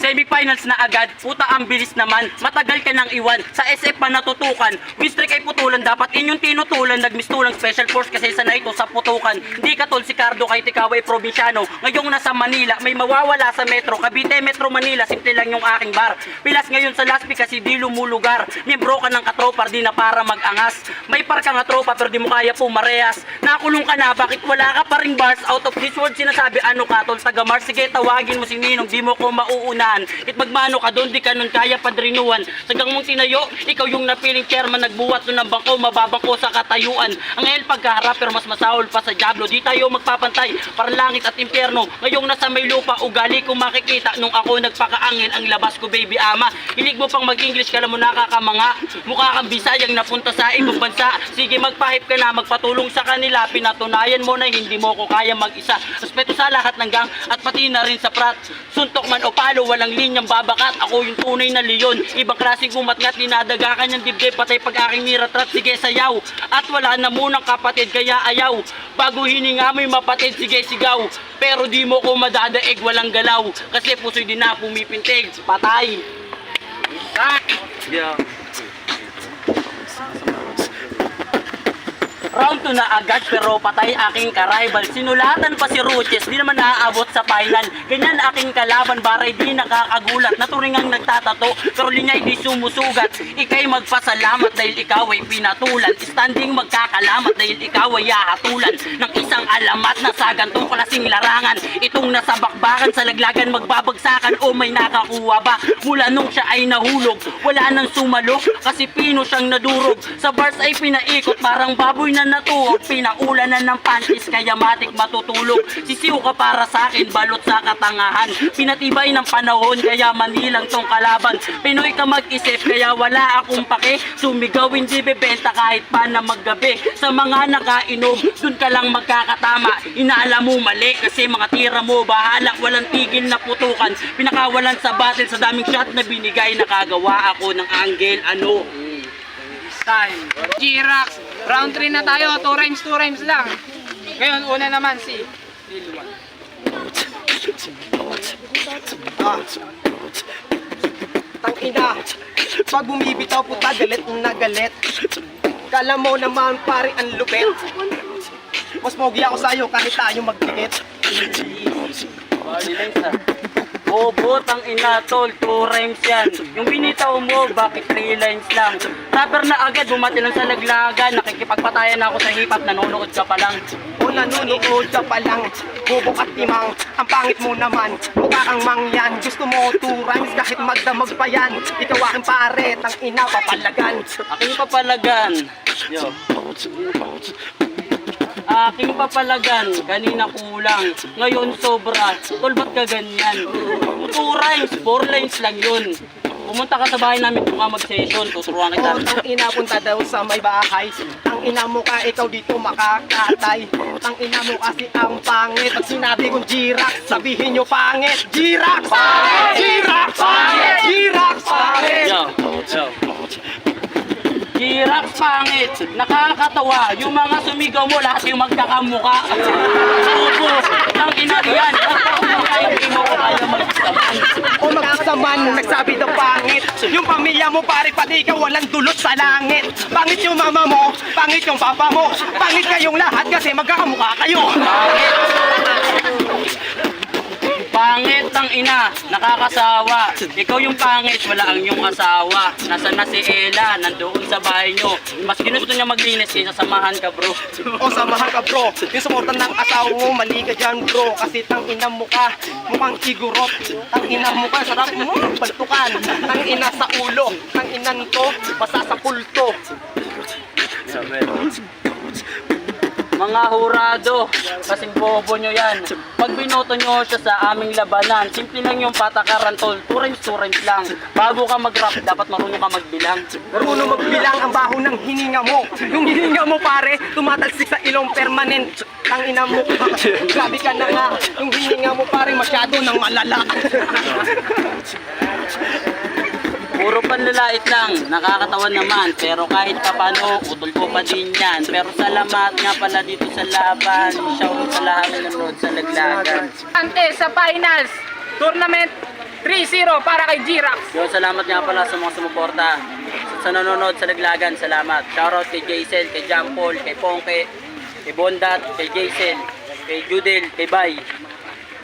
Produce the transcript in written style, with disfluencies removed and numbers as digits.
Semifinals na agad, puta ang bilis naman. Matagal ka nang iwan, sa SF pa natutukan. Winstreak ay putulan, dapat inyong tinutulan. Nagmistulang special force kasi sanay ito sa putukan. Hindi ka tol si Cardo kahit ikaw ay probinsyano. Ngayong nasa Manila, may mawawala sa metro. Cavite, Metro Manila, simple lang yung aking bar. Pilas ngayon sa Laspi kasi di lumulugar. Miyembro ka ng katropa, di na para mag-angas. May par ka nga tropa pero di mo kaya pumarehas. Nakulong ka na, bakit wala ka pa ring bars? Out of this world sinasabi, ano ka tol, taga Mars? Sige, tawagin mo si Ninong, di mo ko mauunahan. It magmano ka doon, di ka nun kaya padrinuan. Sagang mong tinayo, ikaw yung napiling chairman. Nagbuwat nun ng bangko, mababangko sa katayuan. Ang hell pagkaharap pero mas masahol pa sa Diablo. Di tayo magpapantay, para langit at impyerno. Ngayong nasa may lupa, ugali ko makikita. Nung ako nagpakaangel, ang labas ko baby ama. Hilig mo pang mag-English, kala mo nakakamanga. Mukha kang Bisayang napunta sa ibang bansa. Sige, magpahip ka na, magpatulong sa kanila. Pinatunayan mo na hindi mo ko kaya mag-isa. Respeto sa lahat ng gang at pati na rin sa prat. Suntok man o palo, walang linyang babakat. Ako yung tunay na leon. Ibang klaseng gumatngat, dinadaga kanyang dibdib. Patay pag aking niratrat, sige sayaw. At wala na munang kapatid, kaya ayaw. Bago hininga mo'y mapatid, sige sigaw. Pero di mo ko madadaig, walang galaw. Kasi puso'y di na pumipintig. Patay. Yeah. Round 2 na agad pero patay aking ka-rival. Sinulatan pa si Ruches, di naman naaabot sa final. Ganyan aking kalaban, baray di nakakagulat. Naturingang nagtatato, pero linya'y di sumusugat. Ika'y magpasalamat dahil ikaw ay pinatulan. Standing magkakalamat dahil ikaw ay hahatulan ng isang alamat na sa gantong klaseng larangan. Itong nasa bakbakan sa laglagan magbabagsakan. O may nakakuha ba? Mula nung siya ay nahulog, wala nang sumalo kasi pino siyang nadurog. Sa bars ay pinaikot, parang baboy na natuwag. Pinaulan na ng panties kaya matik matutulog. Sisiw ka para sa akin, balot sa katangahan. Pinatibay ng panahon kaya manilang tong kalaban. Pinoy ka mag-isip kaya wala akong pake. Sumigaw hindi bebenta kahit pa na maggabi. Sa mga nakainom, dun ka lang magkakatama. Inaala mo mali kasi mga tira mo bahala. Walang tigil na putukan. Pinakawalan sa battle sa daming shot na binigay. Nakagawa ako ng angle ano. Time. G-Rax. Round 3 na tayo. 2 rhymes lang. Ngayon, una naman si Lilwan. Tangina, pag bumibitaw puta, galit na galit. Kala mo naman pare ang lupit. Mas pogi ako sa'yo kahit tayo magdikit. Bobo, tang ina tol, 2 rhymes yan. Yung binitaw mo, bakit 3 lines lang? Rapper na agad, bumati lang sa laglagan. Nakikipagpatayan ako sa hip-hop, nanonood ka pa lang. O nanonood ka pa lang, bobo at timang. Ang pangit mo naman, mukha kang mangyan. Gusto mo 2 rhymes kahit magdamag pa yan. Ikaw aking pare, tang ina papalagan. Aking papalagan. Yo. Aking papalagan, kanina kulang, ngayon sobra. Tol, ba't ka ganyan? 2 rhymes, 4 lines lang yun. Pumunta ka sa bahay namin kung ka mag-session, tuturuan kita. Ang ina punta daw sa may bahay. Ang ina mo ka, ikaw dito makakatay. Ang ina mo kasi ang pangit. Pag sinabi kong G-Rax, sabihin nyo pangit. G-Rax! G-Rax! G-Rax! Yo, yo. G-Rax pangit, nakakatawa. Yung mga sumigaw mo, lahat yung magkakamuka. Subo, ng ina yan. Hindi mo ko kaya magsaman. O magsaman, nagsabi ng pangit. Yung pamilya mo pare, pati ikaw walang dulot sa langit. Pangit yung mama mo, pangit yung papa mo. Pangit kayong lahat kasi magkakamukha kayo. Pangit ang ina, nakakasawa. Ikaw yung pangit, wala ang iyong asawa. Nasaan na si Ella, nandoon sa bahay nyo. Mas ginusto niya maglinis kaysa samahan ka bro. O samahan ka bro, yung suportan ng asawa mo, mali ka dyan bro. Kasi tang ina mo ka, mukhang igurot. Tang ina mo ka, sarap mo, baltukan. Tang ina sa ulo, tang inan to, masasapulto. Mga hurado, kasing bobo nyo yan. Pag binoto nyo siya sa aming labanan, simple lang yung patakaran tol, 2 rhymes lang. Bago ka mag-rap, dapat marunong ka magbilang. Marunong magbilang ang baho ng hininga mo. Yung hininga mo pare, tumatalsik sa ilong permanent. Tang ina mo ka, grabe ka na nga. Yung hininga mo pare, masyado nang malala. Puro panlalait lang, nakakatawan naman. Pero kahit papano, utol ko pa din yan. Pero salamat nga pala dito sa laban. Shout sa lahat ng nanonood sa laglagan. Ante sa finals, tournament 3-0 para kay G-Rax. Yun, salamat nga pala sa mga sumuporta. Sa nanonood sa Laglagan, salamat. Shoutout kay Jason, kay John Paul, kay Pongke, kay Bondat, kay Jason, kay Judel, kay Bay.